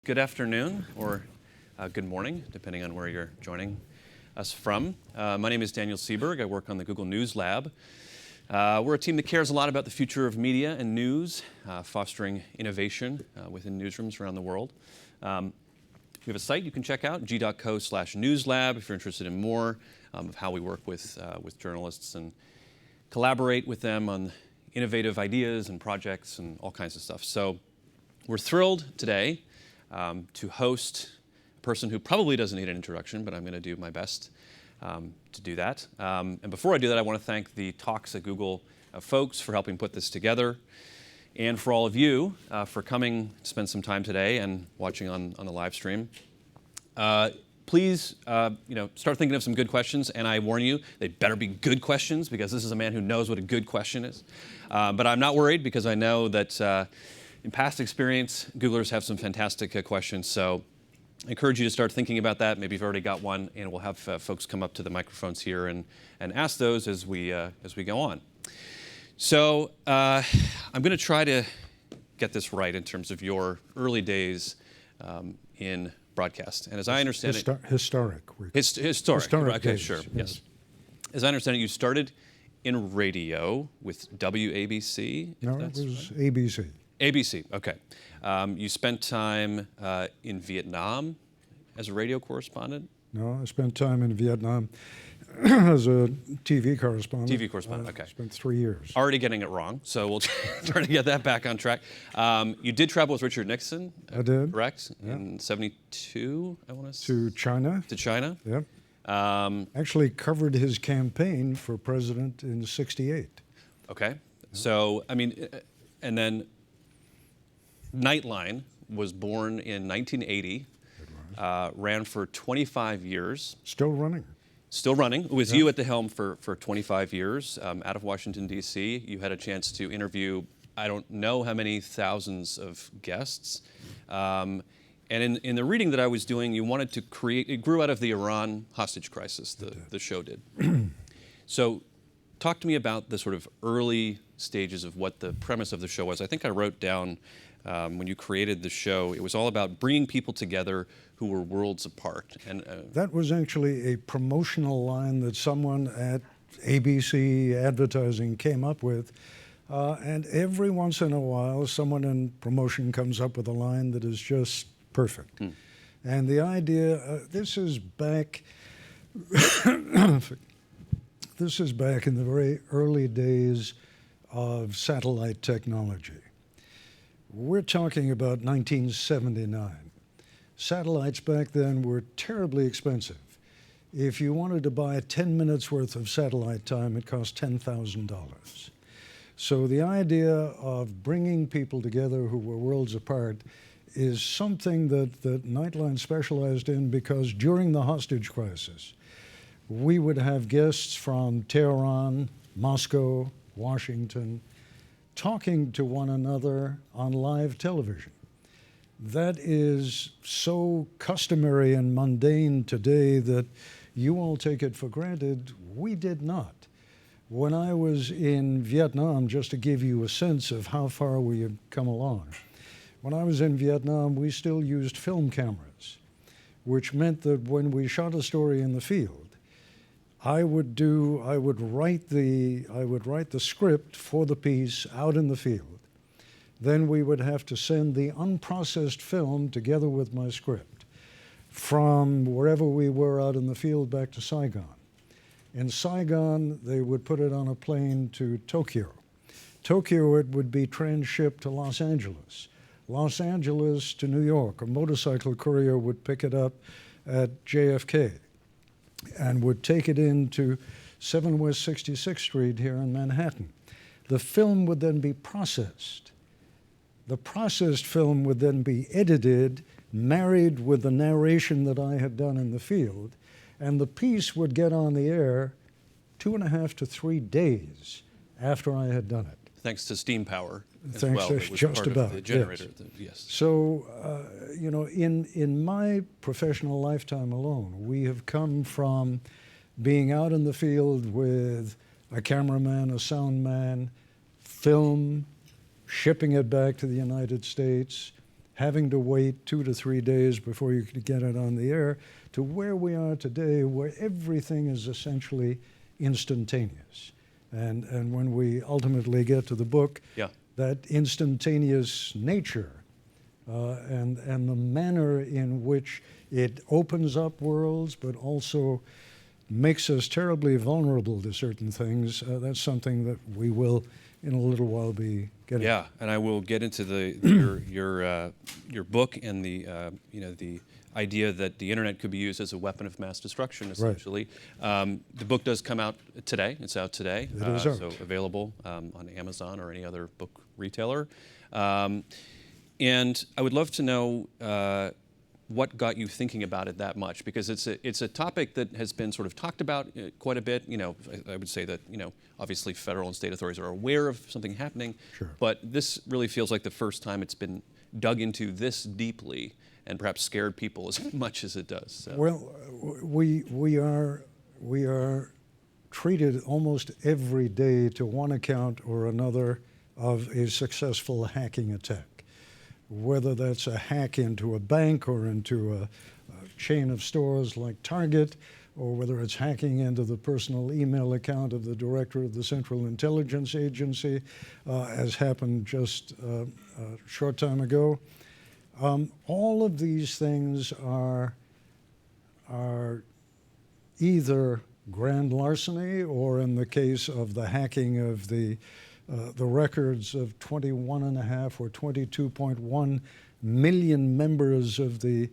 Good afternoon, or good morning, depending on where you're joining us from. My name is Daniel Seberg. I work on the Google News Lab. We're a team that cares a lot about the future of media and news, fostering innovation within newsrooms around the world. We have a site you can check out, g.co/newslab, if you're interested in more of how we work with journalists and collaborate with them on innovative ideas and projects and all kinds of stuff. So we're thrilled today to host a person who probably doesn't need an introduction, but I'm going to do my best to do that. And before I do that, I want to thank the Talks at Google folks for helping put this together, and for all of you for coming to spend some time today and watching on the live stream. Please, start thinking of some good questions, and I warn you, they better be good questions, because this is a man who knows what a good question is. But I'm not worried, because I know that in past experience, Googlers have some fantastic questions, so I encourage you to start thinking about that. Maybe you've already got one, and we'll have folks come up to the microphones here and ask those as we go on. So I'm going to try to get this right in terms of your early days in broadcast. And as I understand historic. Historic. Okay, days, sure. Yes. As I understand it, you started in radio with WABC. No, it was ABC. ABC, okay. You spent time in Vietnam as a radio correspondent? No, I spent time in Vietnam as a TV correspondent. TV correspondent, okay. I spent 3 years. Already getting it wrong, so we'll try to get that back on track. You did travel with Richard Nixon. I did. Correct? Yeah. In 72, I want to say. To China. To China? Yep. Actually covered his campaign for president in '68. Okay. Yeah. So, I mean, and then Nightline was born in 1980, ran for 25 years. Still running. Still running. It was you at the helm for 25 years, out of Washington, D.C. You had a chance to interview, I don't know how many thousands of guests. And in the reading that I was doing, you wanted to create, it grew out of the Iran hostage crisis, the show did. So talk to me about the sort of early stages of what the premise of the show was. I think I wrote down when you created the show, it was all about bringing people together who were worlds apart. And that was actually a promotional line that someone at ABC Advertising came up with. And every once in a while, someone in promotion comes up with a line that is just perfect. And the idea, this is back in the very early days of satellite technology. We're talking about 1979. Satellites back then were terribly expensive. If you wanted to buy 10 minutes worth of satellite time, it cost $10,000. So the idea of bringing people together who were worlds apart is something that Nightline specialized in, because during the hostage crisis, we would have guests from Tehran, Moscow, Washington, talking to one another on live television. That is so customary and mundane today that you all take it for granted. We did not. When I was in Vietnam, just to give you a sense of how far we had come along, when I was in Vietnam, we still used film cameras, which meant that when we shot a story in the field, I would write the script for the piece out in the field. Then we would have to send the unprocessed film together with my script from wherever we were out in the field back to Saigon. In Saigon, they would put it on a plane to Tokyo. Tokyo, it would be transshipped to Los Angeles. Los Angeles to New York. A motorcycle courier would pick it up at JFK and would take it into 7 West 66th Street here in Manhattan. The film would then be processed. The processed film would then be edited, married with the narration that I had done in the field, and the piece would get on the air 2.5 to 3 days after I had done it. Thanks to steam power as Thanks well. to It was just part about, of the generator. yes. Yes. So, in my professional lifetime alone, we have come from being out in the field with a cameraman, a sound man, film, shipping it back to the United States, having to wait 2 to 3 days before you could get it on the air, to where we are today, where everything is essentially instantaneous. And when we ultimately get to the book, Yeah. that instantaneous nature and the manner in which it opens up worlds, but also makes us terribly vulnerable to certain things, that's something that we will, in a little while, be getting. Yeah, and I will get into your book and the idea that the internet could be used as a weapon of mass destruction, essentially. Right. The book does come out today. It's out today. It is out. So available on Amazon or any other book retailer. And I would love to know what got you thinking about it that much, because it's a topic that has been sort of talked about quite a bit. I would say that obviously federal and state authorities are aware of something happening, sure, but this really feels like the first time it's been dug into this deeply and perhaps scared people as much as it does. So. Well, we are treated almost every day to one account or another of a successful hacking attack. Whether that's a hack into a bank or into a chain of stores like Target, or whether it's hacking into the personal email account of the director of the Central Intelligence Agency, as happened just a short time ago. All of these things are either grand larceny, or in the case of the hacking of the records of 21.5 or 22.1 million members of the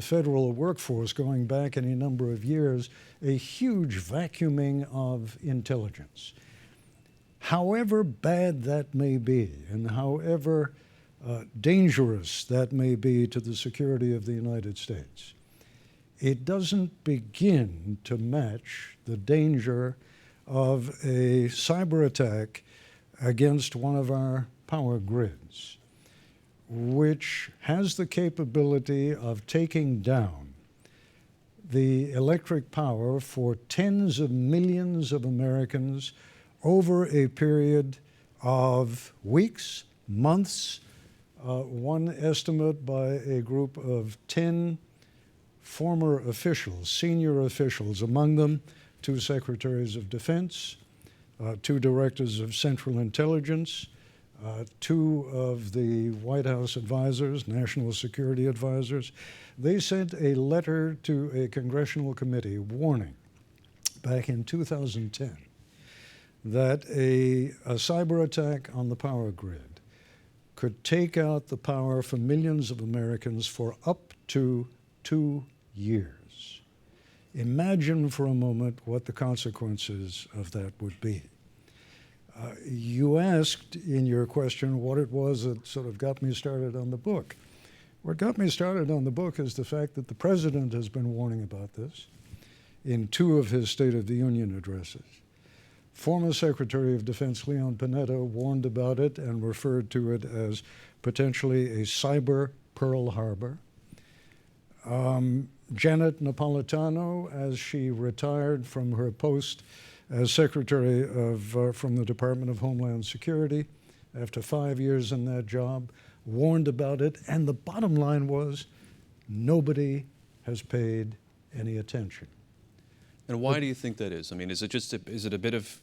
federal workforce going back any number of years, a huge vacuuming of intelligence. However bad that may be, and however dangerous that may be to the security of the United States, it doesn't begin to match the danger of a cyber attack against one of our power grids, which has the capability of taking down the electric power for tens of millions of Americans over a period of weeks, months. One estimate by a group of 10 former officials, senior officials, among them 2 secretaries of defense, 2 directors of Central Intelligence, 2 of the White House advisors, national security advisors. They sent a letter to a congressional committee warning back in 2010 that a cyber attack on the power grid could take out the power for millions of Americans for up to 2 years. Imagine for a moment what the consequences of that would be. You asked in your question what it was that sort of got me started on the book. What got me started on the book is the fact that the president has been warning about this in 2 of his State of the Union addresses. Former Secretary of Defense Leon Panetta warned about it and referred to it as potentially a cyber Pearl Harbor. Janet Napolitano, as she retired from her post as Secretary from the Department of Homeland Security, after 5 years in that job, warned about it, and the bottom line was nobody has paid any attention. And why do you think that is? I mean, is it a bit of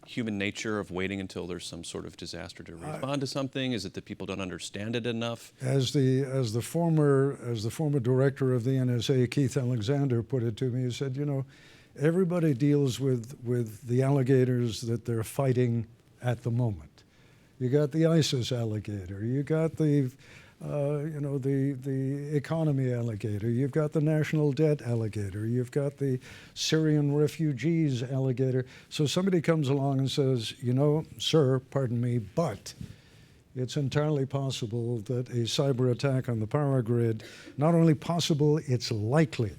human nature of waiting until there's some sort of disaster to respond to something? Is it that people don't understand it enough? As the former director of the NSA, Keith Alexander, put it to me, he said, everybody deals with the alligators that they're fighting at the moment. You got the ISIS alligator, you got the economy alligator, you've got the national debt alligator, you've got the Syrian refugees alligator. So somebody comes along and says, sir, pardon me, but it's entirely possible that a cyber attack on the power grid, not only possible, it's likely.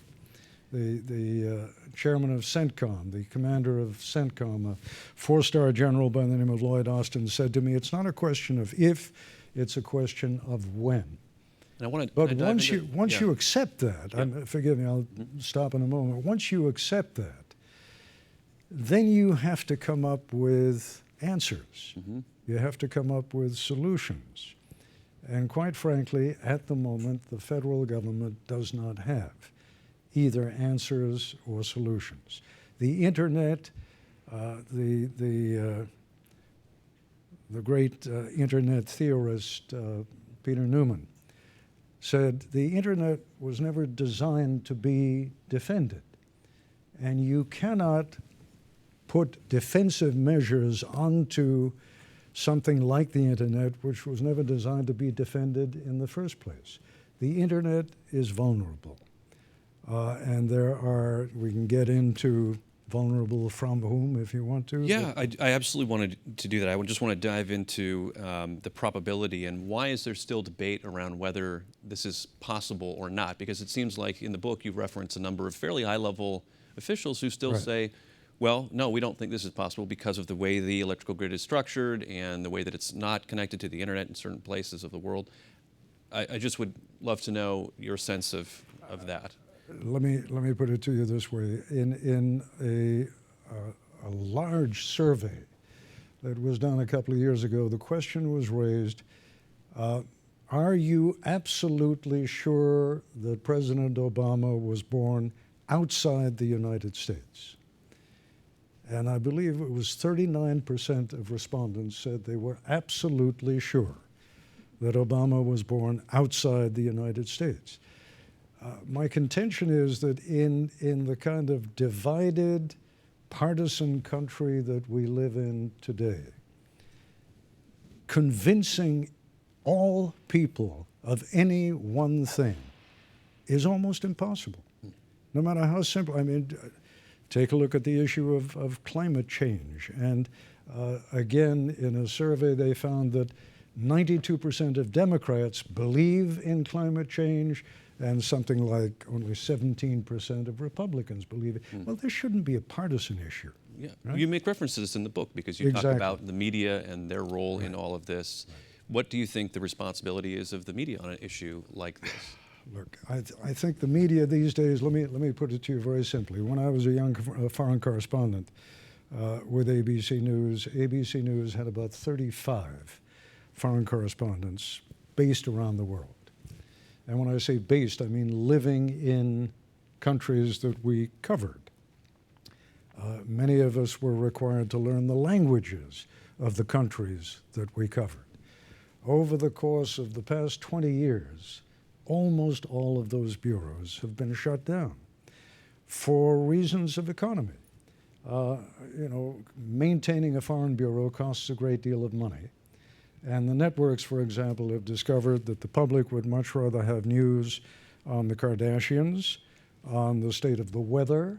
The chairman of CENTCOM, the commander of CENTCOM, a 4-star general by the name of Lloyd Austin, said to me, it's not a question of if, it's a question of when. And but once you accept that, forgive me, I'll stop in a moment. Once you accept that, then you have to come up with answers. You have to come up with solutions. And quite frankly, at the moment, the federal government does not have either answers or solutions. The internet, the great internet theorist Peter Newman said the internet was never designed to be defended. And you cannot put defensive measures onto something like the internet, which was never designed to be defended in the first place. The internet is vulnerable. And we can get into vulnerable from whom if you want to. Yeah, I absolutely wanted to do that. I just want to dive into the probability and why is there still debate around whether this is possible or not? Because it seems like in the book you reference a number of fairly high-level officials who still say, well, no, we don't think this is possible because of the way the electrical grid is structured and the way that it's not connected to the internet in certain places of the world. I just would love to know your sense of that. Let me put it to you this way. In a large survey that was done a couple of years ago, the question was raised, are you absolutely sure that President Obama was born outside the United States? And I believe it was 39% of respondents said they were absolutely sure that Obama was born outside the United States. My contention is that in the kind of divided, partisan country that we live in today, convincing all people of any one thing is almost impossible, no matter how simple. I mean, take a look at the issue of climate change. And again, in a survey, they found that 92% of Democrats believe in climate change, and something like only 17% of Republicans believe it. Well, this shouldn't be a partisan issue. Yeah, right? You make reference to this in the book because you talk about the media and their role in all of this. What do you think the responsibility is of the media on an issue like this? Look, I think the media these days, let me put it to you very simply. When I was a young foreign correspondent with ABC News had about 35 foreign correspondents based around the world. And when I say based, I mean living in countries that we covered. Many of us were required to learn the languages of the countries that we covered. Over the course of the past 20 years, almost all of those bureaus have been shut down for reasons of economy. Maintaining a foreign bureau costs a great deal of money. And the networks, for example, have discovered that the public would much rather have news on the Kardashians, on the state of the weather,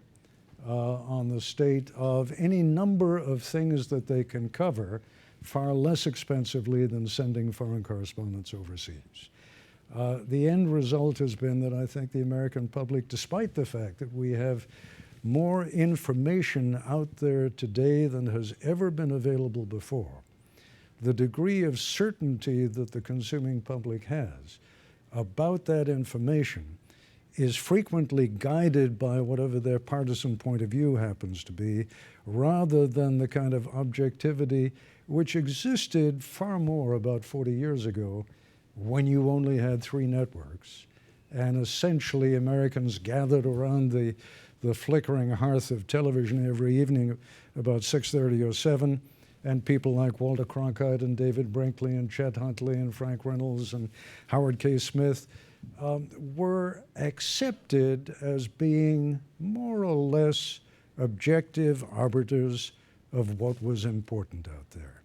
on the state of any number of things that they can cover far less expensively than sending foreign correspondents overseas. The end result has been that I think the American public, despite the fact that we have more information out there today than has ever been available before, the degree of certainty that the consuming public has about that information is frequently guided by whatever their partisan point of view happens to be, rather than the kind of objectivity which existed far more about 40 years ago when you only had 3 networks. And essentially Americans gathered around the flickering hearth of television every evening about 6:30 or 7, and people like Walter Cronkite and David Brinkley and Chet Huntley and Frank Reynolds and Howard K. Smith were accepted as being more or less objective arbiters of what was important out there.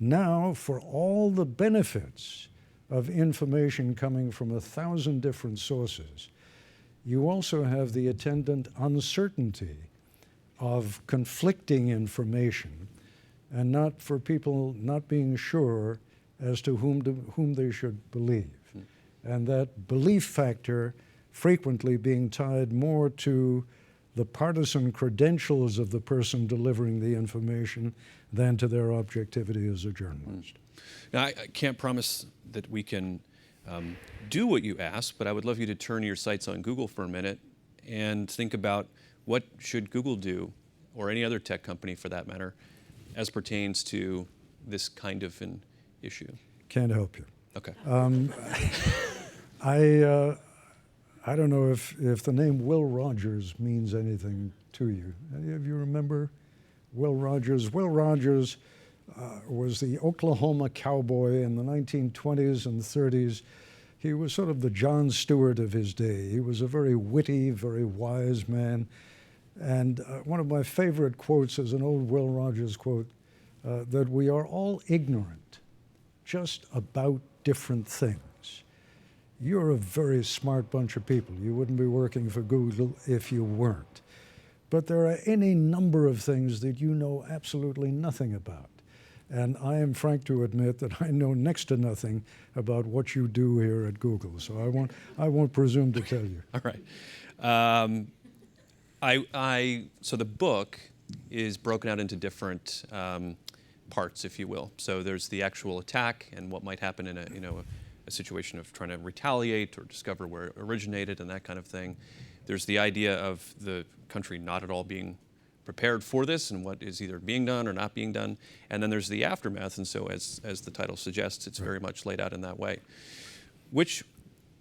Now, for all the benefits of information coming from 1,000 different sources, you also have the attendant uncertainty of conflicting information, and not for people not being sure as to whom they should believe. And that belief factor frequently being tied more to the partisan credentials of the person delivering the information than to their objectivity as a journalist. Now, I can't promise that we can do what you ask, but I would love you to turn your sights on Google for a minute and think about what should Google do, or any other tech company for that matter, as pertains to this kind of an issue. Can't help you. Okay. I don't know if the name Will Rogers means anything to you. Any of you remember Will Rogers? Will Rogers was the Oklahoma cowboy in the 1920s and 30s. He was sort of the Jon Stewart of his day. He was a very witty, very wise man. And one of my favorite quotes is an old Will Rogers quote, that we are all ignorant just about different things. You're a very smart bunch of people. You wouldn't be working for Google if you weren't. But there are any number of things that you know absolutely nothing about. And I am frank to admit that I know next to nothing about what you do here at Google. So I won't presume to tell you. All right. So the book is broken out into different parts, if you will. So there's the actual attack and what might happen in a situation of trying to retaliate or discover where it originated and that kind of thing. There's the idea of the country not at all being prepared for this and what is either being done or not being done. And then there's the aftermath, and so as the title suggests, it's very much laid out in that way. Which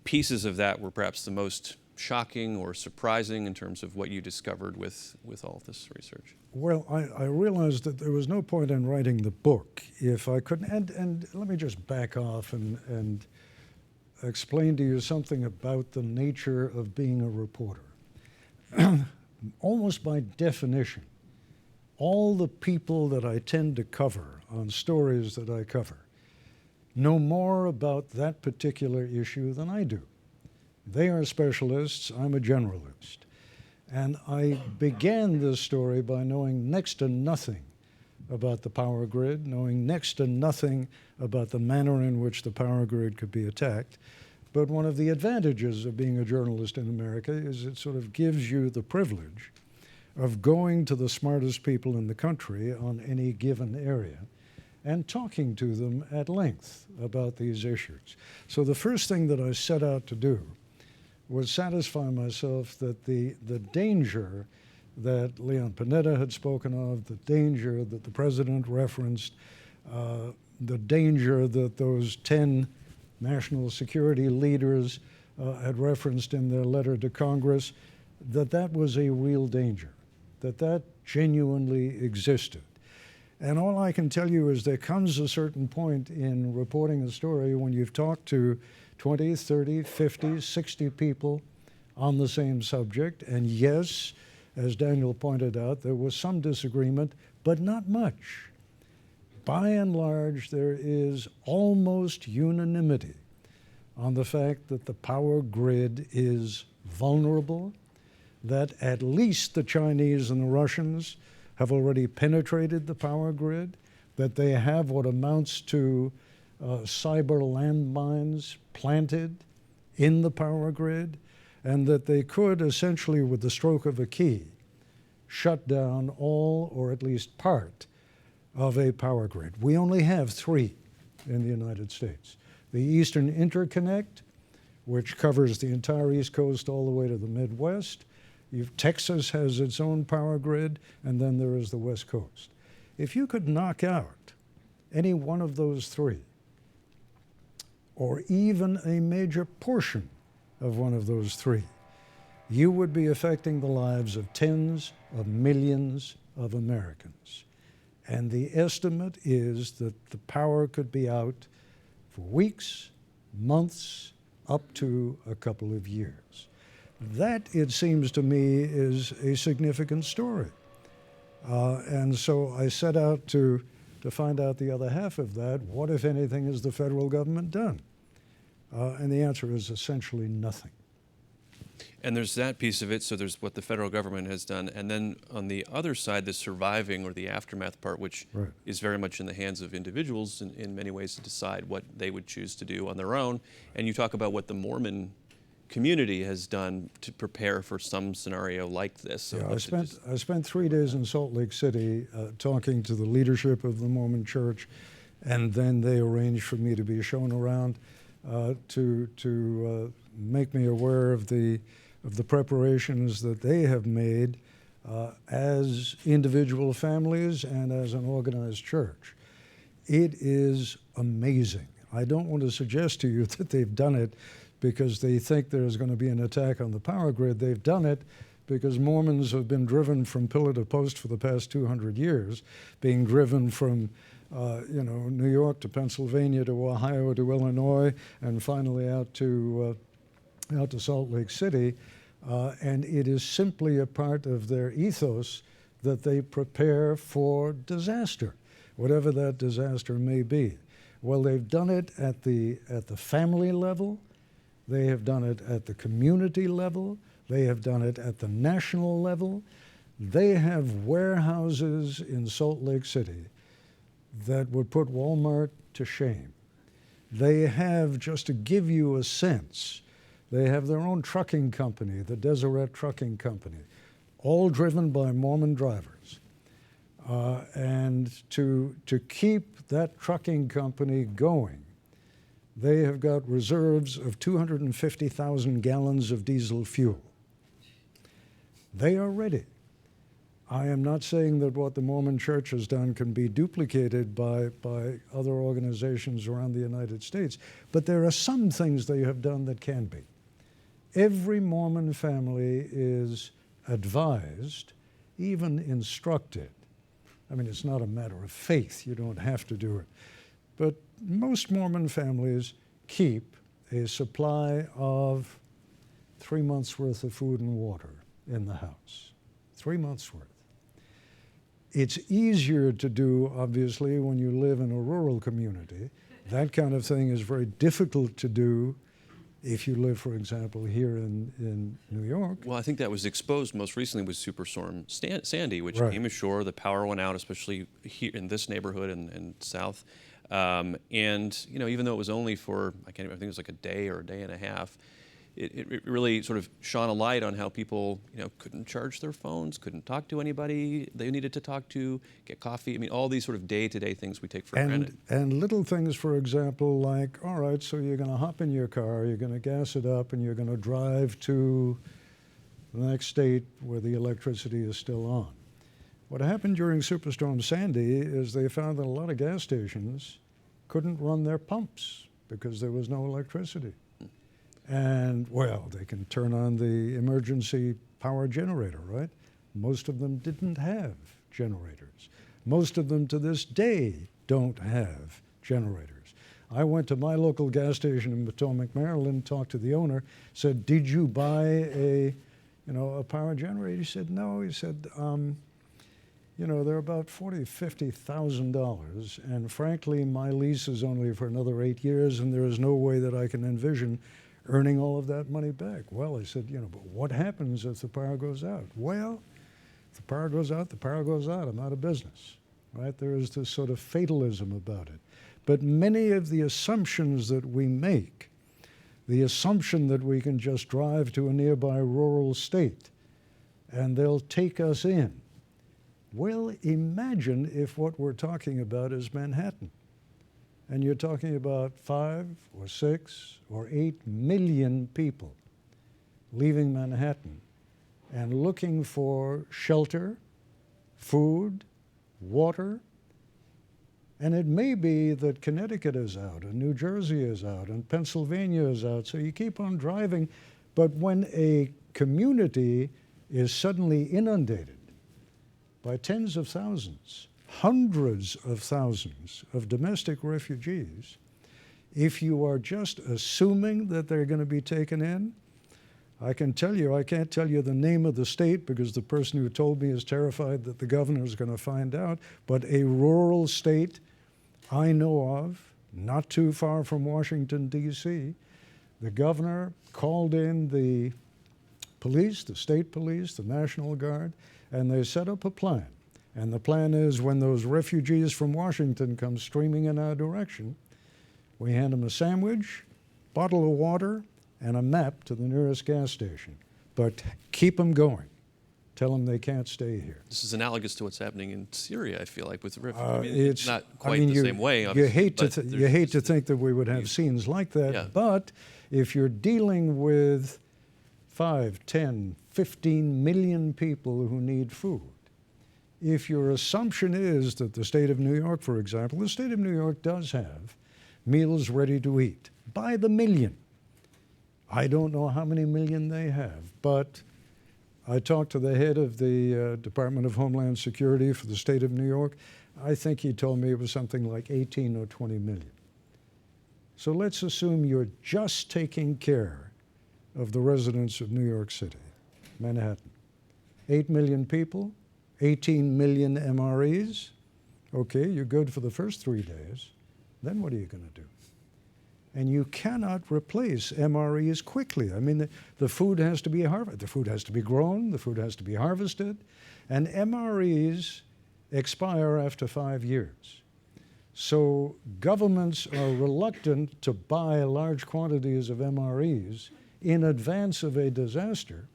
pieces of that were perhaps the most shocking or surprising in terms of what you discovered with all of this research? Well, I realized that there was no point in writing the book if I couldn't, and let me just back off and explain to you something about the nature of being a reporter. Almost by definition, all the people that I tend to cover on stories that I cover know more about that particular issue than I do. They are specialists, I'm a generalist. And I began this story by knowing next to nothing about the power grid, knowing next to nothing about the manner in which the power grid could be attacked. But one of the advantages of being a journalist in America is it sort of gives you the privilege of going to the smartest people in the country on any given area and talking to them at length about these issues. So the first thing that I set out to do was satisfy myself that the danger that Leon Panetta had spoken of, the danger that the president referenced, the danger that those 10 national security leaders had referenced in their letter to Congress, that was a real danger, that genuinely existed. And all I can tell you is there comes a certain point in reporting a story when you've talked to 20, 30, 50, 60 people on the same subject. And yes, as Daniel pointed out, there was some disagreement, but not much. By and large, there is almost unanimity on the fact that the power grid is vulnerable, that at least the Chinese and the Russians have already penetrated the power grid, that they have what amounts to cyber landmines planted in the power grid, and that they could essentially, with the stroke of a key, shut down all or at least part of a power grid. We only have 3 in the United States. The Eastern Interconnect, which covers the entire East Coast all the way to the Midwest. Texas has its own power grid, and then there is the West Coast. If you could knock out any one of those 3, or even a major portion of one of those 3, you would be affecting the lives of tens of millions of Americans. And the estimate is that the power could be out for weeks, months, up to a couple of years. That, it seems to me, is a significant story. And so I set out to find out the other half of that. What, if anything, has the federal government done? And the answer is essentially nothing. And there's that piece of it, so there's what the federal government has done, and then on the other side, the surviving or the aftermath part, which is very much in the hands of individuals in many ways to decide what they would choose to do on their own. And you talk about what the Mormon community has done to prepare for some scenario like this. So yeah, I spent 3 days in Salt Lake City talking to the leadership of the Mormon Church, and then they arranged for me to be shown around to make me aware of the preparations that they have made as individual families and as an organized church. It is amazing. I don't want to suggest to you that they've done it because they think there's going to be an attack on the power grid. They've done it because Mormons have been driven from pillar to post for the past 200 years, being driven from New York to Pennsylvania to Ohio to Illinois, and finally out to Salt Lake City. And it is simply a part of their ethos that they prepare for disaster, whatever that disaster may be. Well, they've done it at the family level. They have done it at the community level. They have done it at the national level. They have warehouses in Salt Lake City that would put Walmart to shame. They have, just to give you a sense, they have their own trucking company, the Deseret Trucking Company, all driven by Mormon drivers. And to keep that trucking company going, they have got reserves of 250,000 gallons of diesel fuel. They are ready. I am not saying that what the Mormon Church has done can be duplicated by other organizations around the United States, but there are some things they have done that can be. Every Mormon family is advised, even instructed. I mean, it's not a matter of faith, you don't have to do it. But most Mormon families keep a supply of 3 months' worth of food and water in the house. 3 months' worth. It's easier to do, obviously, when you live in a rural community. That kind of thing is very difficult to do if you live, for example, here in New York. Well, I think that was exposed most recently with Superstorm Sandy, which Right. came ashore. The power went out, especially here in this neighborhood and south. And even though it was only for, I think it was like a day or a day and a half, it really sort of shone a light on how people, couldn't charge their phones, couldn't talk to anybody they needed to talk to, get coffee. I mean, all these sort of day-to-day things we take for granted. And little things, for example, like, all right, so you're going to hop in your car, you're going to gas it up, and you're going to drive to the next state where the electricity is still on. What happened during Superstorm Sandy is they found that a lot of gas stations couldn't run their pumps because there was no electricity. And, well, they can turn on the emergency power generator, right? Most of them didn't have generators. Most of them to this day don't have generators. I went to my local gas station in Potomac, Maryland, talked to the owner, said, did you buy a power generator? He said, no. He said, they're about $40,000, $50,000, and frankly, my lease is only for another 8 years, and there is no way that I can envision earning all of that money back. Well, I said, but what happens if the power goes out? Well, if the power goes out, the power goes out. I'm out of business, right? There is this sort of fatalism about it. But many of the assumptions that we make, the assumption that we can just drive to a nearby rural state and they'll take us in. Well, imagine if what we're talking about is Manhattan. And you're talking about 5 or 6 or 8 million people leaving Manhattan and looking for shelter, food, water. And it may be that Connecticut is out, and New Jersey is out, and Pennsylvania is out, so you keep on driving. But when a community is suddenly inundated by tens of thousands, hundreds of thousands of domestic refugees, if you are just assuming that they're going to be taken in, I can't tell you the name of the state because the person who told me is terrified that the governor is going to find out, but a rural state I know of, not too far from Washington, D.C., the governor called in the police, the state police, the National Guard, and they set up a plan. And the plan is when those refugees from Washington come streaming in our direction, we hand them a sandwich, bottle of water, and a map to the nearest gas station. But keep them going. Tell them they can't stay here. This is analogous to what's happening in Syria, I feel like, with refugees. It's not quite the same way, you hate to think that we would have these- scenes like that, Yeah. but if you're dealing with 5, 10, 15 million people who need food, if your assumption is that the state of New York, for example, the state of New York does have meals ready to eat by the million. I don't know how many million they have, but I talked to the head of the Department of Homeland Security for the state of New York. I think he told me it was something like 18 or 20 million. So let's assume you're just taking care of the residents of New York City, Manhattan. 8 million people, 18 million MREs. Okay, you're good for the first 3 days. Then what are you going to do? And you cannot replace MREs quickly. I mean, the food has to be harvested, the food has to be grown, the food has to be harvested, and MREs expire after 5 years. So governments are reluctant to buy large quantities of MREs in advance of a disaster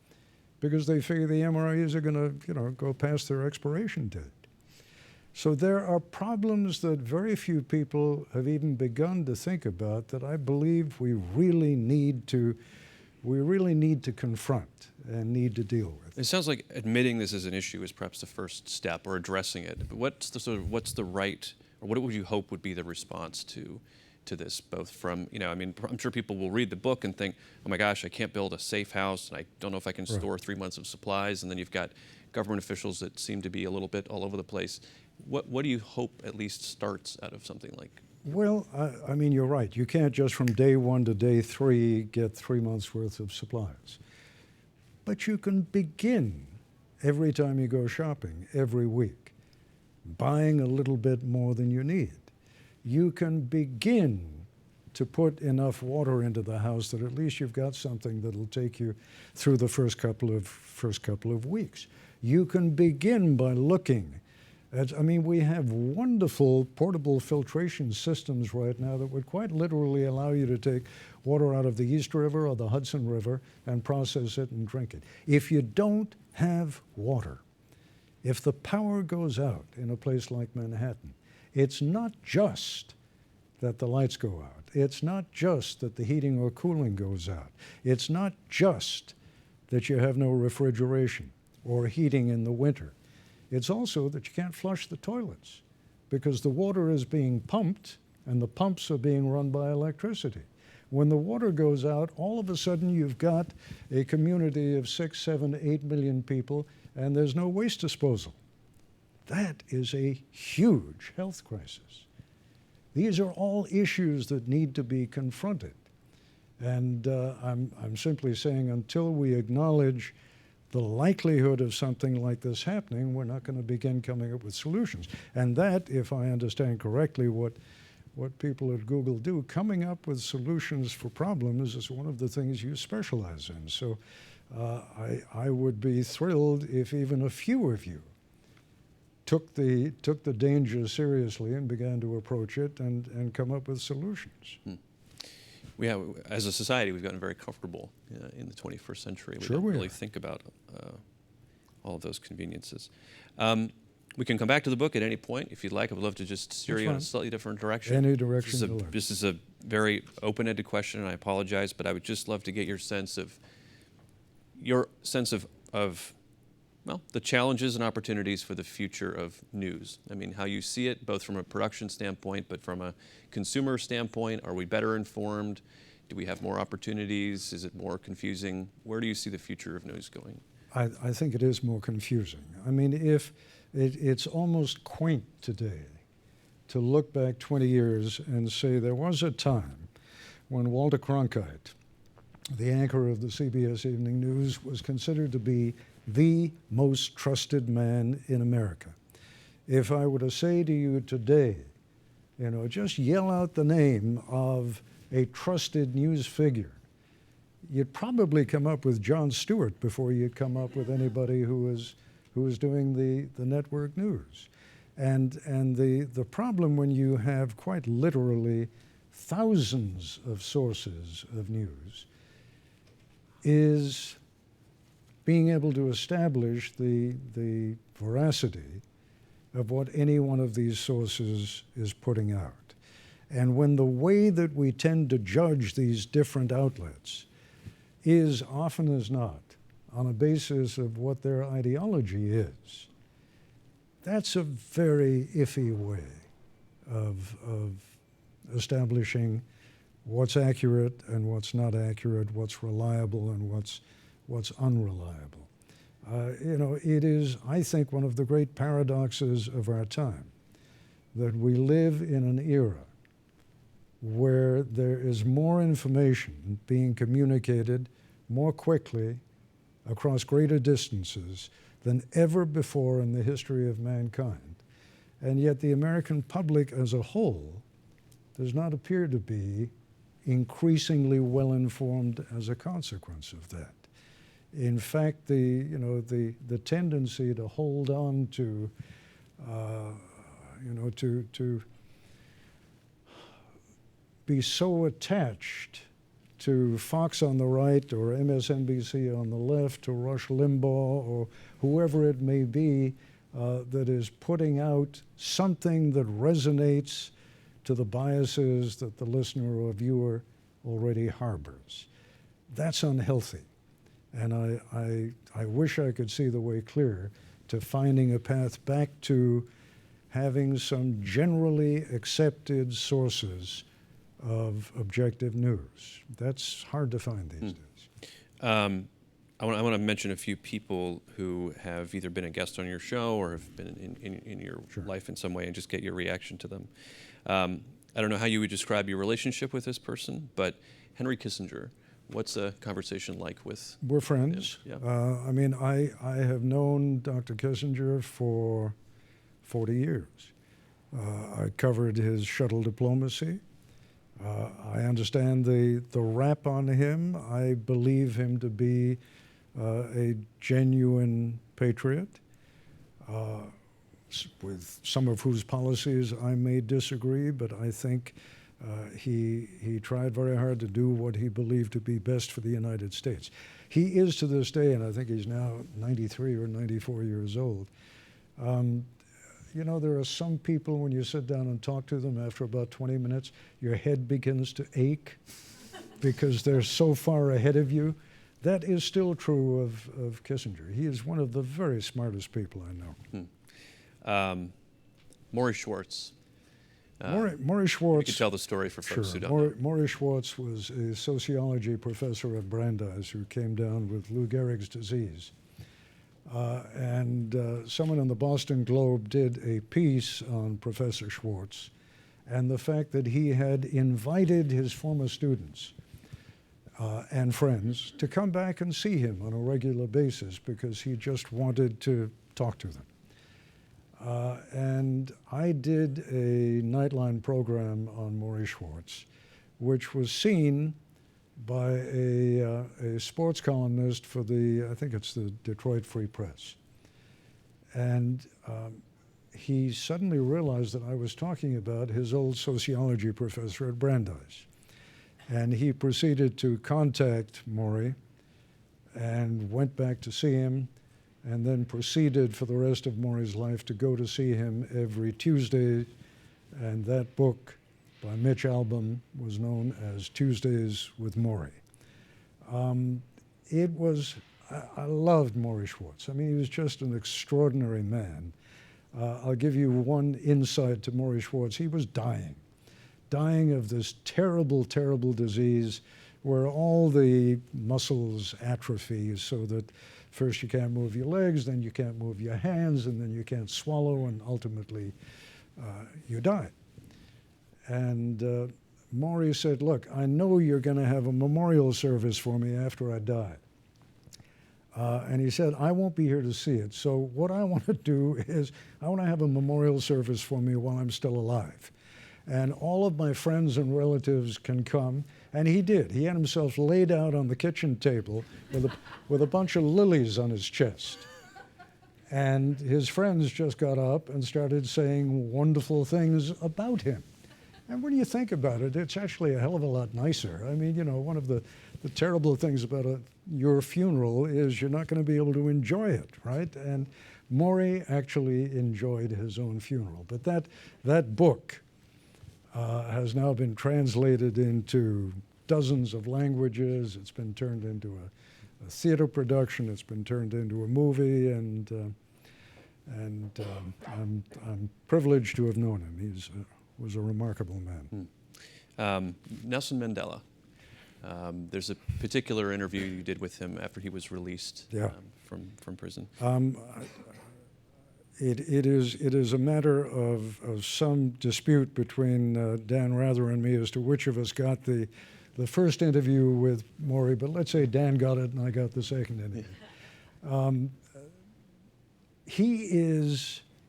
because they figure the MREs are going to, go past their expiration date. So there are problems that very few people have even begun to think about that I believe we really need to confront and need to deal with. It sounds like admitting this as an issue is perhaps the first step, or addressing it. But what's the right, or what would you hope would be the response to this, both from, I'm sure people will read the book and think, oh my gosh, I can't build a safe house, and I don't know if I can store 3 months of supplies, and then you've got government officials that seem to be a little bit all over the place. What do you hope at least starts out of something like? Well, I mean, you're right. You can't just from day 1 to day 3 get 3 months worth of supplies. But you can begin every time you go shopping, every week, buying a little bit more than you need. You can begin to put enough water into the house that at least you've got something that'll take you through the first couple of weeks. You can begin by looking at, we have wonderful portable filtration systems right now that would quite literally allow you to take water out of the East River or the Hudson River and process it and drink it. If you don't have water, if the power goes out in a place like Manhattan, it's not just that the lights go out. It's not just that the heating or cooling goes out. It's not just that you have no refrigeration or heating in the winter. It's also that you can't flush the toilets because the water is being pumped and the pumps are being run by electricity. When the water goes out, all of a sudden you've got a community of 6, 7, 8 million people and there's no waste disposal. That is a huge health crisis. These are all issues that need to be confronted. And I'm simply saying until we acknowledge the likelihood of something like this happening, we're not going to begin coming up with solutions. And that, if I understand correctly what people at Google do, coming up with solutions for problems is one of the things you specialize in. So I would be thrilled if even a few of you took the danger seriously and began to approach it and come up with solutions. We have, as a society, we've gotten very comfortable in the 21st century. We Sure don't we really are. think about all of those conveniences. We can come back to the book at any point if you'd like. I would love to just steer you in a slightly different direction. Any direction. This is a very open-ended question, and I apologize, but I would just love to get your sense of well, the challenges and opportunities for the future of news. I mean, how you see it, both from a production standpoint, but from a consumer standpoint. Are we better informed? Do we have more opportunities? Is it more confusing? Where do you see the future of news going? I think it is more confusing. I mean, it's almost quaint today to look back 20 years and say there was a time when Walter Cronkite, the anchor of the CBS Evening News, was considered to be the most trusted man in America. If I were to say to you today, just yell out the name of a trusted news figure, you'd probably come up with Jon Stewart before you'd come up with anybody who was doing the network news. And the problem when you have quite literally thousands of sources of news is being able to establish the veracity of what any one of these sources is putting out. And when the way that we tend to judge these different outlets is often as not on a basis of what their ideology is, that's a very iffy way of establishing what's accurate and what's not accurate, what's reliable and what's unreliable. It is, I think, one of the great paradoxes of our time that we live in an era where there is more information being communicated more quickly across greater distances than ever before in the history of mankind. And yet the American public as a whole does not appear to be increasingly well-informed as a consequence of that. In fact, the tendency to hold on to to be so attached to Fox on the right or MSNBC on the left or Rush Limbaugh or whoever it may be that is putting out something that resonates to the biases that the listener or viewer already harbors. That's unhealthy. And I wish I could see the way clear to finding a path back to having some generally accepted sources of objective news. That's hard to find these days. I want to mention a few people who have either been a guest on your show or have been in your life in some way, and just get your reaction to them. I don't know how you would describe your relationship with this person, but Henry Kissinger, what's a conversation like with? We're friends. Yeah. I have known Dr. Kissinger for 40 years. I covered his shuttle diplomacy. I understand the rap on him. I believe him to be a genuine patriot, with some of whose policies I may disagree, but I think he tried very hard to do what he believed to be best for the United States. He is to this day, and I think he's now 93 or 94 years old. There are some people, when you sit down and talk to them, after about 20 minutes, your head begins to ache because they're so far ahead of you. That is still true of Kissinger. He is one of the very smartest people I know. Maury Schwartz. Maury Schwartz. You could tell the story for folks who don't know. Maury Schwartz was a sociology professor at Brandeis who came down with Lou Gehrig's disease. Someone in the Boston Globe did a piece on Professor Schwartz and the fact that he had invited his former students and friends to come back and see him on a regular basis because he just wanted to talk to them. And I did a Nightline program on Maury Schwartz, which was seen by a sports columnist for I think it's the Detroit Free Press. And he suddenly realized that I was talking about his old sociology professor at Brandeis. And he proceeded to contact Maury and went back to see him, and then proceeded for the rest of Maury's life to go to see him every Tuesday. And that book by Mitch Albom was known as Tuesdays with Maury. I loved Maury Schwartz. I mean, he was just an extraordinary man. I'll give you one insight to Maury Schwartz. He was dying of this terrible, terrible disease where all the muscles atrophy so that first you can't move your legs, then you can't move your hands, and then you can't swallow, and ultimately you die. And Maury said, look, I know you're going to have a memorial service for me after I die. And he said, I won't be here to see it. So what I want to do is I want to have a memorial service for me while I'm still alive. And all of my friends and relatives can come. And he did. He had himself laid out on the kitchen table with a bunch of lilies on his chest. And his friends just got up and started saying wonderful things about him. And when you think about it, it's actually a hell of a lot nicer. I mean, one of the terrible things about your funeral is you're not going to be able to enjoy it, right? And Maury actually enjoyed his own funeral. But that book has now been translated into dozens of languages. It's been turned into a theater production. It's been turned into a movie, and I'm privileged to have known him. He was a remarkable man. Nelson Mandela. There's a particular interview you did with him after he was released from prison. It is a matter of some dispute between Dan Rather and me as to which of us got the first interview with Maury, but let's say Dan got it and I got the second interview.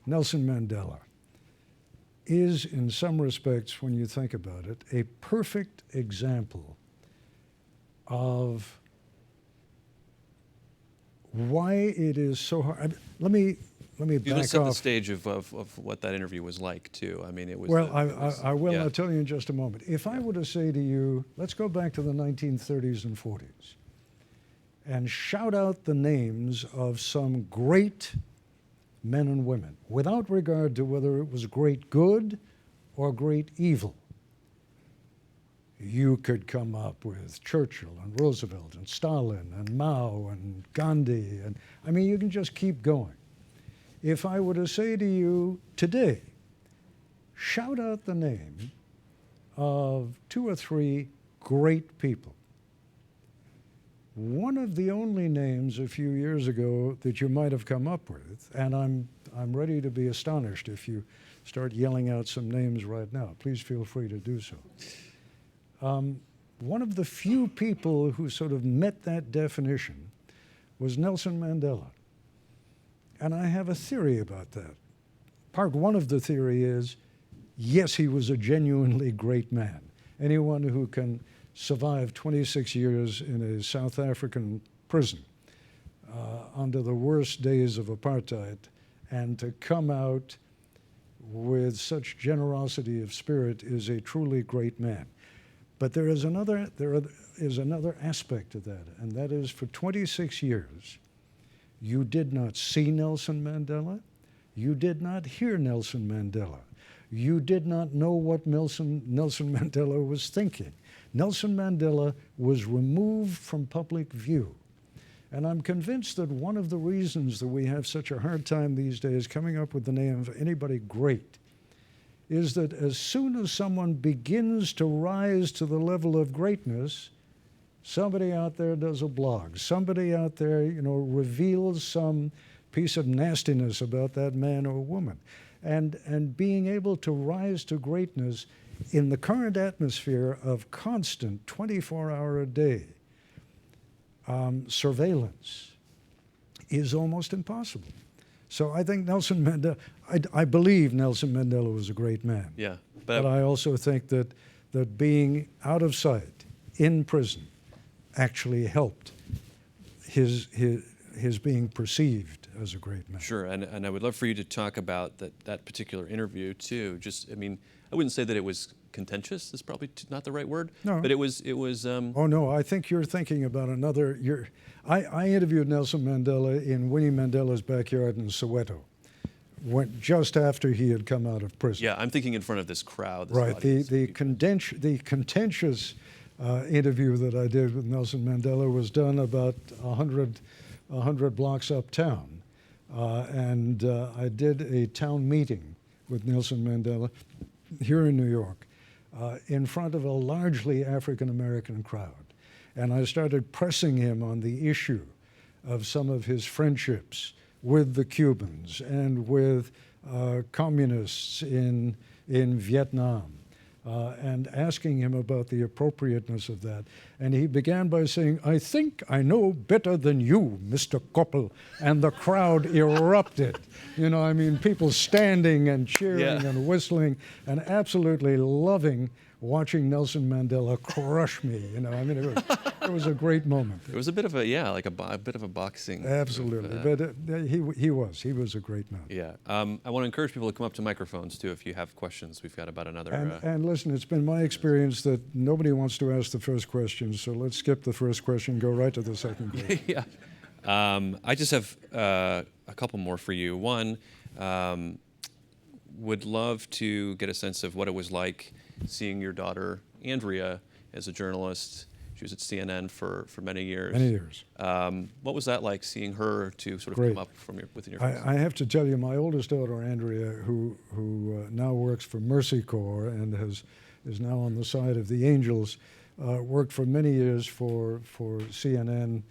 Nelson Mandela is, in some respects, when you think about it, a perfect example of why it is so hard. Let me back let's set off. the stage of what that interview was like, too. I mean, it was... Well, I will. Yeah. I'll tell you in just a moment. If I were to say to you, let's go back to the 1930s and 40s and shout out the names of some great men and women, without regard to whether it was great good or great evil. You could come up with Churchill and Roosevelt and Stalin and Mao and Gandhi, and I mean, you can just keep going. If I were to say to you today, shout out the name of 2 or 3 great people, one of the only names a few years ago that you might have come up with, and I'm ready to be astonished if you start yelling out some names right now. Please feel free to do so. One of the few people who sort of met that definition was Nelson Mandela. And I have a theory about that. Part one of the theory is, yes, he was a genuinely great man. Anyone who can survive 26 years in a South African prison under the worst days of apartheid and to come out with such generosity of spirit is a truly great man. But there is another aspect to that, and that is for 26 years, you did not see Nelson Mandela, you did not hear Nelson Mandela, you did not know what Nelson Mandela was thinking. Nelson Mandela was removed from public view. And I'm convinced that one of the reasons that we have such a hard time these days coming up with the name of anybody great is that as soon as someone begins to rise to the level of greatness, somebody out there does a blog. Somebody out there, reveals some piece of nastiness about that man or woman. And being able to rise to greatness in the current atmosphere of constant 24-hour-a-day surveillance is almost impossible. So I think Nelson Mandela, I believe Nelson Mandela was a great man. Yeah, but I also think that being out of sight in prison actually helped his being perceived as a great man. Sure, and I would love for you to talk about that particular interview too. Just, I mean, I wouldn't say that it was contentious. That's probably not the right word. No. But it was. Oh no, I think you're thinking about another. I interviewed Nelson Mandela in Winnie Mandela's backyard in Soweto, just after he had come out of prison. Yeah, I'm thinking in front of this crowd. This right. Audience. The contentious interview that I did with Nelson Mandela was done about 100 blocks uptown, and I did a town meeting with Nelson Mandela here in New York, in front of a largely African-American crowd. And I started pressing him on the issue of some of his friendships with the Cubans and with communists in Vietnam, and asking him about the appropriateness of that. And he began by saying, "I think I know better than you, Mr. Koppel." And the crowd erupted. People standing and cheering and whistling and absolutely loving watching Nelson Mandela crush me. It was a great moment. It was a bit of a bit of a boxing. Absolutely, but he was a great man. Yeah, I want to encourage people to come up to microphones too if you have questions. We've got about another. And listen, it's been my experience that nobody wants to ask the first question, so let's skip the first question, go right to the second question. Yeah, I just have a couple more for you. One, would love to get a sense of what it was like seeing your daughter, Andrea, as a journalist. She was at CNN for many years. Many years. What was that like, seeing her to sort of Great. come up within your face? I have to tell you, my oldest daughter, Andrea, who now works for Mercy Corps and is now on the side of the angels, worked for many years for CNN.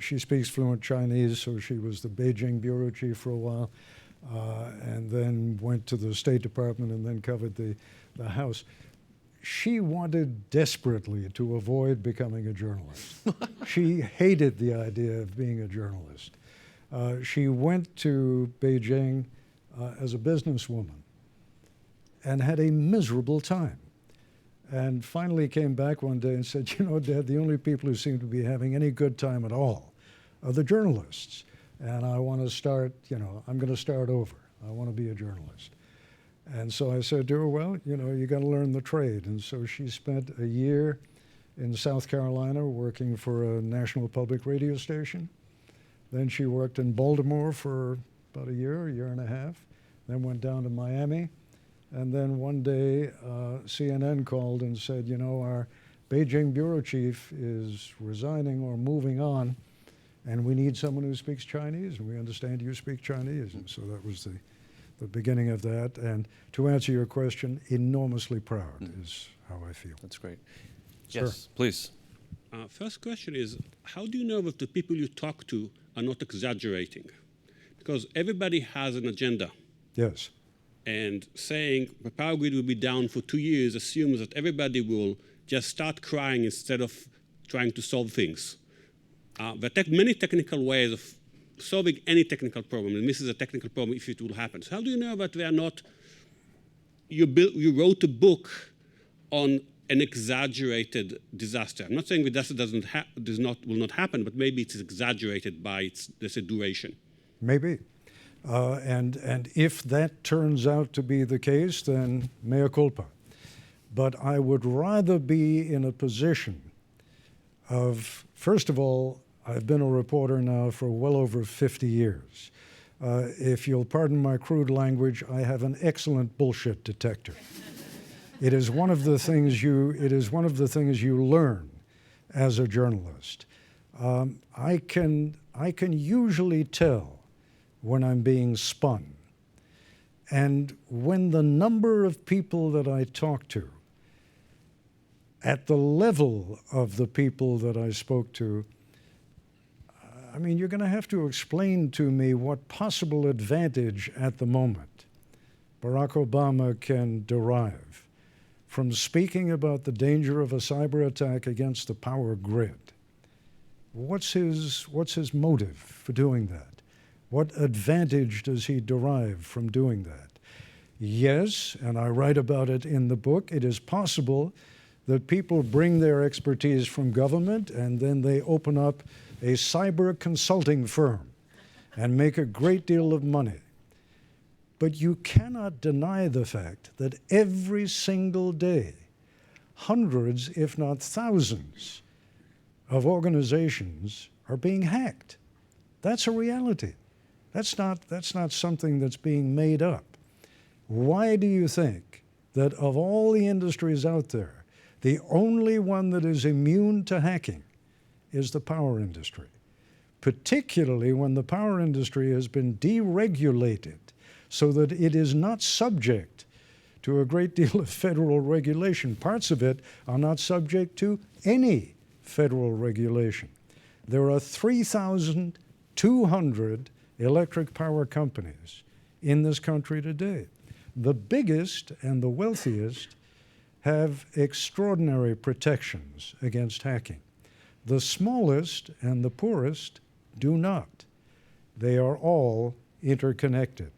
She speaks fluent Chinese, so she was the Beijing bureau chief for a while, and then went to the State Department and then covered the House. She wanted desperately to avoid becoming a journalist. She hated the idea of being a journalist. She went to Beijing as a businesswoman and had a miserable time. And finally came back one day and said, you know, Dad, the only people who seem to be having any good time at all are the journalists. And I want to start, you know, I'm going to start over. I want to be a journalist. And so I said to her, well, you know, you got to learn the trade. And so she spent a year in South Carolina working for a national public radio station. Then she worked in Baltimore for about a year and a half. Then went down to Miami. And then one day, CNN called and said, you know, our Beijing bureau chief is resigning or moving on, and we need someone who speaks Chinese, and we understand you speak Chinese. And so that was the beginning of that. And to answer your question, enormously proud is how I feel. That's great. Sure. Yes, please. First question is, how do you know that the people you talk to are not exaggerating? Because everybody has an agenda. Yes. And saying the power grid will be down for 2 years assumes that everybody will just start crying instead of trying to solve things. There are many technical ways of solving any technical problem, and this is a technical problem if it will happen. So how do you know that they are not, you wrote a book on an exaggerated disaster? I'm not saying the disaster will not happen, but maybe it's exaggerated by its, let's say, duration. Maybe. And if that turns out to be the case, then mea culpa. But I would rather be in a position of, first of all, I've been a reporter now for well over 50 years. If you'll pardon my crude language, I have an excellent bullshit detector. It is one of the things you learn as a journalist. I can usually tell when I'm being spun. And when the number of people that I talk to, at the level of the people that I spoke to, I mean, you're going to have to explain to me what possible advantage at the moment Barack Obama can derive from speaking about the danger of a cyber attack against the power grid. What's his motive for doing that? What advantage does he derive from doing that? Yes, and I write about it in the book, it is possible that people bring their expertise from government and then they open up a cyber consulting firm and make a great deal of money. But you cannot deny the fact that every single day, hundreds, if not thousands, of organizations are being hacked. That's a reality. That's not something that's being made up. Why do you think that of all the industries out there, the only one that is immune to hacking is the power industry? Particularly when the power industry has been deregulated so that it is not subject to a great deal of federal regulation. Parts of it are not subject to any federal regulation. There are 3,200 electric power companies in this country today. The biggest and the wealthiest have extraordinary protections against hacking. The smallest and the poorest do not. They are all interconnected.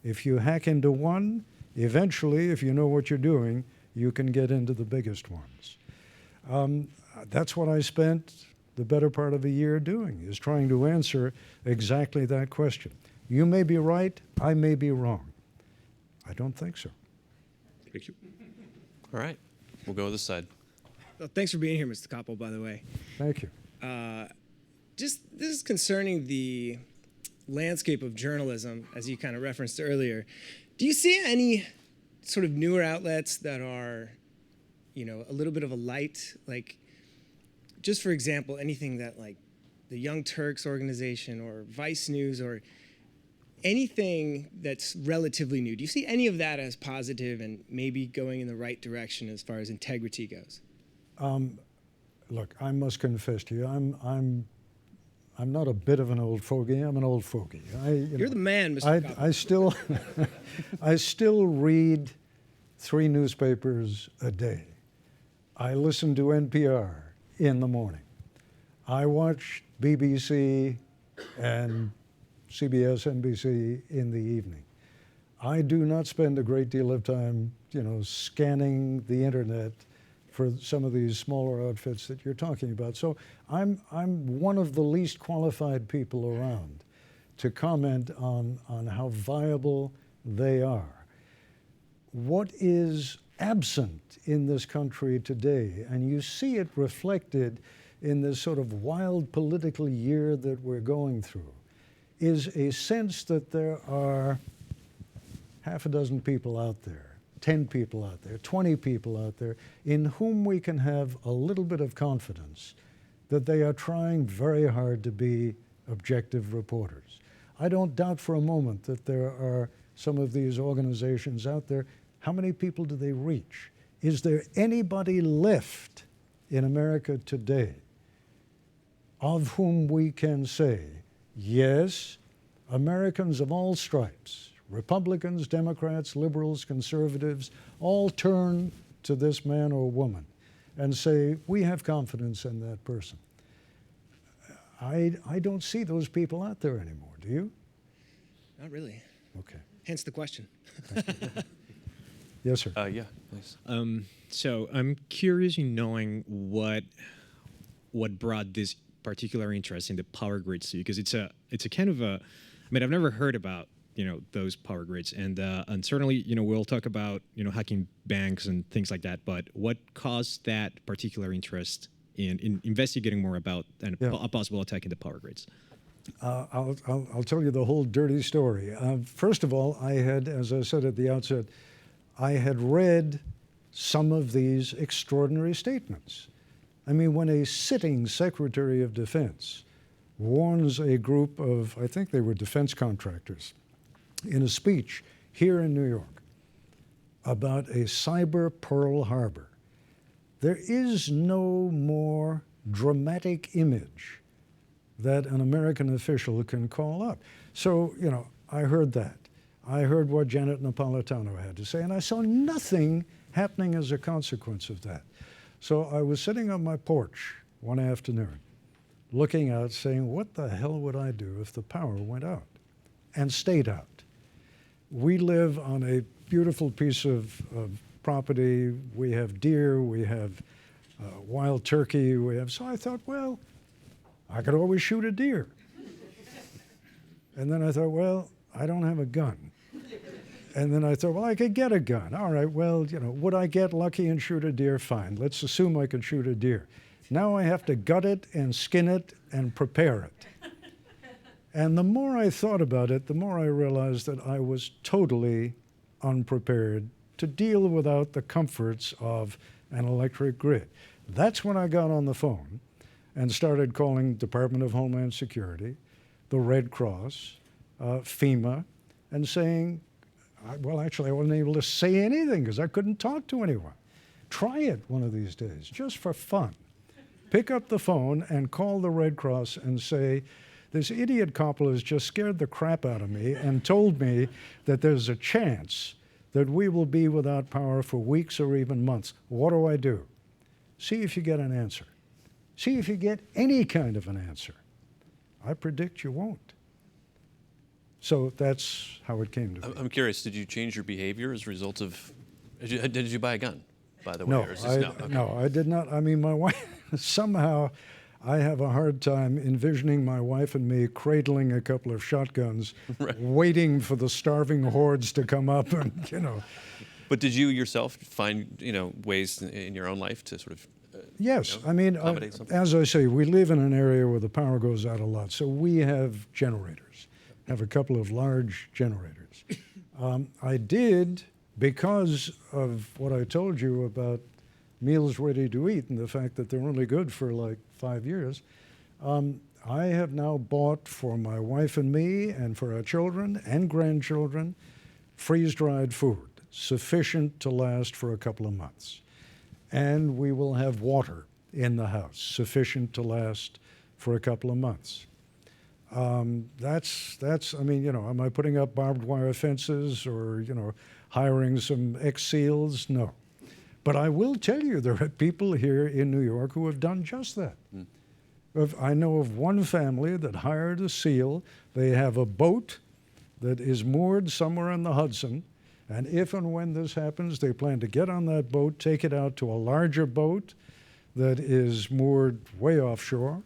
If you hack into one, eventually, if you know what you're doing, you can get into the biggest ones. That's what I spent the better part of a year doing, is trying to answer exactly that question. You may be right, I may be wrong. I don't think so. Thank you. All right, we'll go this side. Well, thanks for being here, Mr. Koppel, by the way. Thank you. This is concerning the landscape of journalism, as you kind of referenced earlier. Do you see any sort of newer outlets that are, you know, a little bit of a light, like, just for example, anything that like the Young Turks organization or Vice News or anything that's relatively new, do you see any of that as positive and maybe going in the right direction as far as integrity goes? Look, I must confess to you, I'm not a bit of an old fogey. I'm an old fogey. You're the man, Mr. Koppel. I still, I still read 3 newspapers a day. I listen to NPR in the morning. I watch BBC and CBS, NBC in the evening. I do not spend a great deal of time, scanning the internet for some of these smaller outfits that you're talking about. So I'm one of the least qualified people around to comment on how viable they are. What is absent in this country today, and you see it reflected in this sort of wild political year that we're going through, is a sense that there are half a dozen people out there, 10 people out there, 20 people out there, in whom we can have a little bit of confidence that they are trying very hard to be objective reporters. I don't doubt for a moment that there are some of these organizations out there. How many people do they reach? Is there anybody left in America today of whom we can say, yes, Americans of all stripes, Republicans, Democrats, liberals, conservatives, all turn to this man or woman and say, we have confidence in that person. I don't see those people out there anymore. Do you? Not really. Okay. Hence the question. Yes, sir. Yeah, please. So I'm curious in knowing what brought this particular interest in the power grids to you, because it's a kind of a, I mean, I've never heard about those power grids, and certainly we'll talk about hacking banks and things like that. But what caused that particular interest in investigating more about a possible attack in the power grids? I'll tell you the whole dirty story. First of all, I had, as I said at the outset, I had read some of these extraordinary statements. I mean, when a sitting Secretary of Defense warns a group of, I think they were defense contractors, in a speech here in New York about a cyber Pearl Harbor, there is no more dramatic image that an American official can call up. So, I heard that. I heard what Janet Napolitano had to say, and I saw nothing happening as a consequence of that. So I was sitting on my porch one afternoon, looking out, saying, what the hell would I do if the power went out and stayed out? We live on a beautiful piece of property. We have deer, we have wild turkey, so I thought, well, I could always shoot a deer. And then I thought, well, I don't have a gun. And then I thought, well, I could get a gun. All right, well, would I get lucky and shoot a deer? Fine. Let's assume I could shoot a deer. Now I have to gut it and skin it and prepare it. And the more I thought about it, the more I realized that I was totally unprepared to deal without the comforts of an electric grid. That's when I got on the phone and started calling Department of Homeland Security, the Red Cross, FEMA, and saying, well, actually, I wasn't able to say anything because I couldn't talk to anyone. Try it one of these days, just for fun. Pick up the phone and call the Red Cross and say, this idiot Koppel has just scared the crap out of me and told me that there's a chance that we will be without power for weeks or even months. What do I do? See if you get an answer. See if you get any kind of an answer. I predict you won't. So that's how it came to be. I'm curious, did you change your behavior as a result of, did you buy a gun, by the way? No, or is this, no, I did not. I mean, my wife, somehow I have a hard time envisioning my wife and me cradling a couple of shotguns, right, waiting for the starving hordes to come up and, But did you yourself find, ways in your own life to sort of yes, I mean, as I say, we live in an area where the power goes out a lot, so we have generators, have a couple of large generators. I did, because of what I told you about meals ready to eat and the fact that they're only good for like 5 years, I have now bought for my wife and me and for our children and grandchildren freeze-dried food, sufficient to last for a couple of months. And we will have water in the house, sufficient to last for a couple of months. I mean, you know, am I putting up barbed wire fences or, you know, hiring some ex-SEALs? No. But I will tell you, there are people here in New York who have done just that. I know of one family that hired a SEAL. They have a boat that is moored somewhere in the Hudson, and if and when this happens, they plan to get on that boat, take it out to a larger boat that is moored way offshore,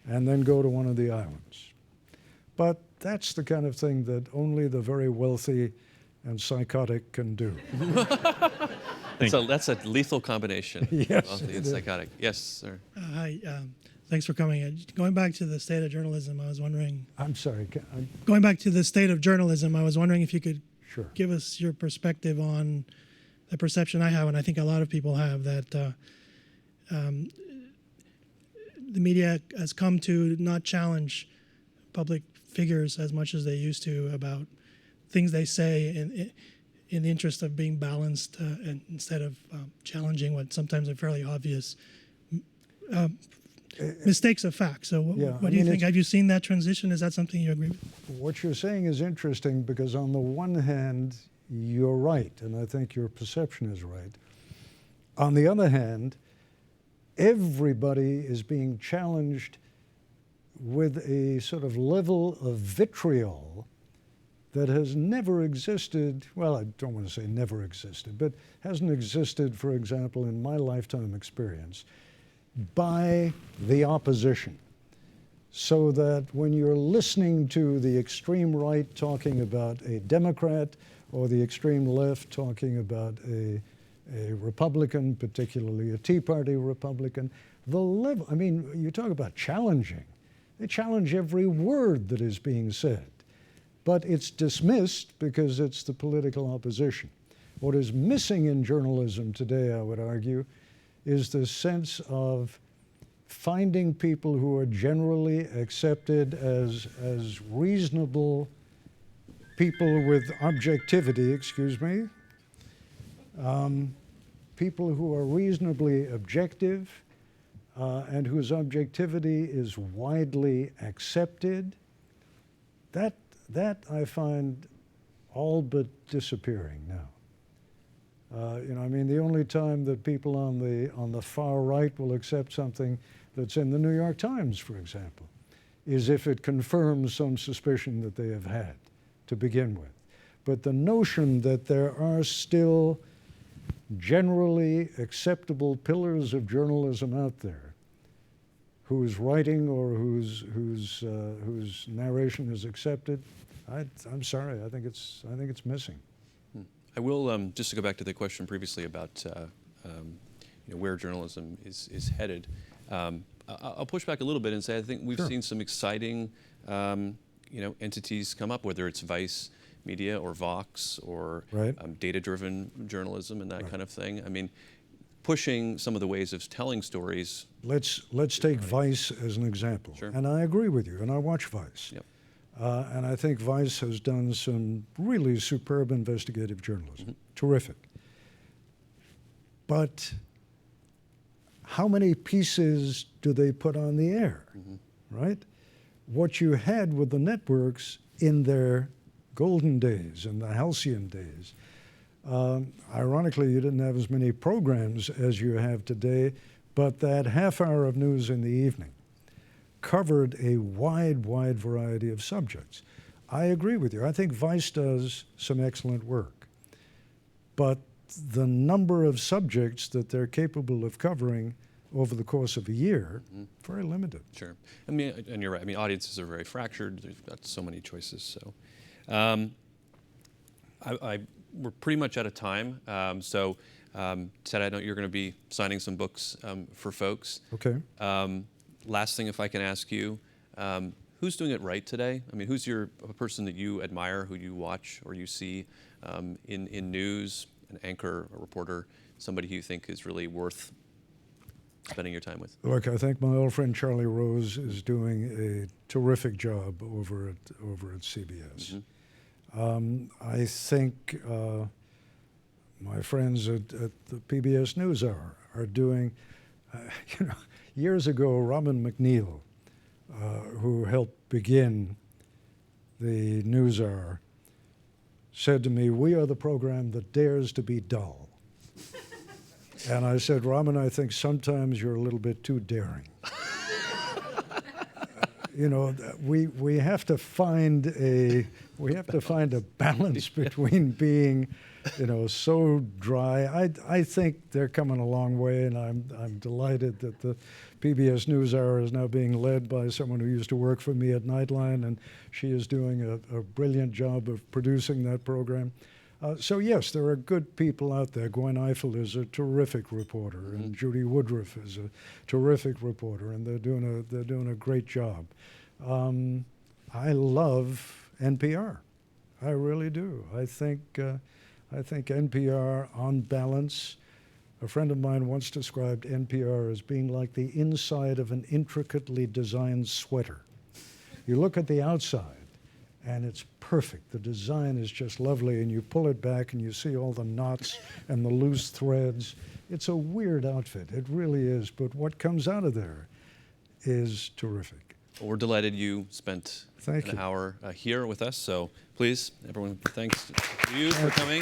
and then go to one of the islands. But that's the kind of thing that only the very wealthy and psychotic can do. So that's a lethal combination. Yes, Wealthy and psychotic. Yes, sir. Hi, thanks for coming. Going back to the state of journalism, I was wondering. I'm sorry. Going back to the state of journalism, I was wondering if you could Sure. give us your perspective on the perception I have, and I think a lot of people have, that the media has come to not challenge public figures as much as they used to about things they say in the interest of being balanced, and instead of challenging what sometimes are fairly obvious mistakes of fact. So what do you think? Have you seen that transition? Is that something you agree with? What you're saying is interesting because on the one hand, you're right, and I think your perception is right. On the other hand, everybody is being challenged with a sort of level of vitriol that has never existed, well, I don't want to say never existed, but hasn't existed, for example, in my lifetime experience, by the opposition. So that when you're listening to the extreme right talking about a Democrat or the extreme left talking about a Republican, particularly a Tea Party Republican, the level, I mean, you talk about challenging. They challenge every word that is being said. But it's dismissed because it's the political opposition. What is missing in journalism today, I would argue, is the sense of finding people who are generally accepted as reasonable people with objectivity, people who are reasonably objective and whose objectivity is widely accepted. That I find all but disappearing now. You know, I mean, the only time that people on the far right will accept something that's in the New York Times, for example, is if it confirms some suspicion that they have had to begin with. But the notion that there are still generally acceptable pillars of journalism out there, whose writing or whose narration is accepted, I'm sorry, I think it's missing. I will, just to go back to the question previously about you know, where journalism is headed, I'll push back a little bit and say I think we've seen some exciting you know, entities come up, whether it's Vice Media or Vox or data-driven journalism and that kind of thing. I mean, pushing some of the ways of telling stories. Let's take Vice as an example. Sure. And I agree with you, and I watch Vice. Yep. And I think Vice has done some really superb investigative journalism. Terrific. But how many pieces do they put on the air, right? What you had with the networks in their golden days, in the halcyon days, ironically, you didn't have as many programs as you have today, but that half hour of news in the evening covered a wide variety of subjects. I agree with you. I think Vice does some excellent work. But the number of subjects that they're capable of covering over the course of a year, very limited. Sure. I mean, and you're right. I mean, audiences are very fractured. They've got so many choices. So we're pretty much out of time. Ted, I know you're going to be signing some books for folks. Okay. Last thing, if I can ask you, who's doing it right today? I mean, who's a person that you admire, who you watch or you see in news, an anchor, a reporter, somebody who you think is really worth spending your time with? Look, I think my old friend Charlie Rose is doing a terrific job over at CBS. I think my friends at the PBS NewsHour are doing, years ago, Robin McNeil, who helped begin the NewsHour, said to me, "We are the program that dares to be dull." And I said, "Robin, I think sometimes you're a little bit too daring." We have to find a balance between being, so dry. I think they're coming a long way, and I'm delighted that the PBS NewsHour is now being led by someone who used to work for me at Nightline, and she is doing a brilliant job of producing that program. So yes, there are good people out there. Gwen Eiffel is a terrific reporter, and Judy Woodruff is a terrific reporter, and they're doing a great job. I love NPR. I really do. I think NPR, on balance, a friend of mine once described NPR as being like the inside of an intricately designed sweater. You look at the outside, and it's perfect. The design is just lovely, and you pull it back, and you see all the knots and the loose threads. It's a weird outfit. It really is. But what comes out of there is terrific. Well, we're delighted you spent an hour here with us. So please, everyone, thanks to you for coming.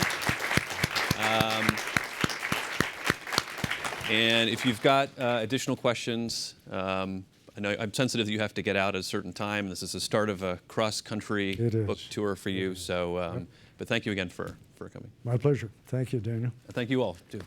And if you've got additional questions, I know I'm sensitive that you have to get out at a certain time. This is the start of a cross-country book tour for you. So, but thank you again for coming. My pleasure. Thank you, Daniel. Thank you all, too.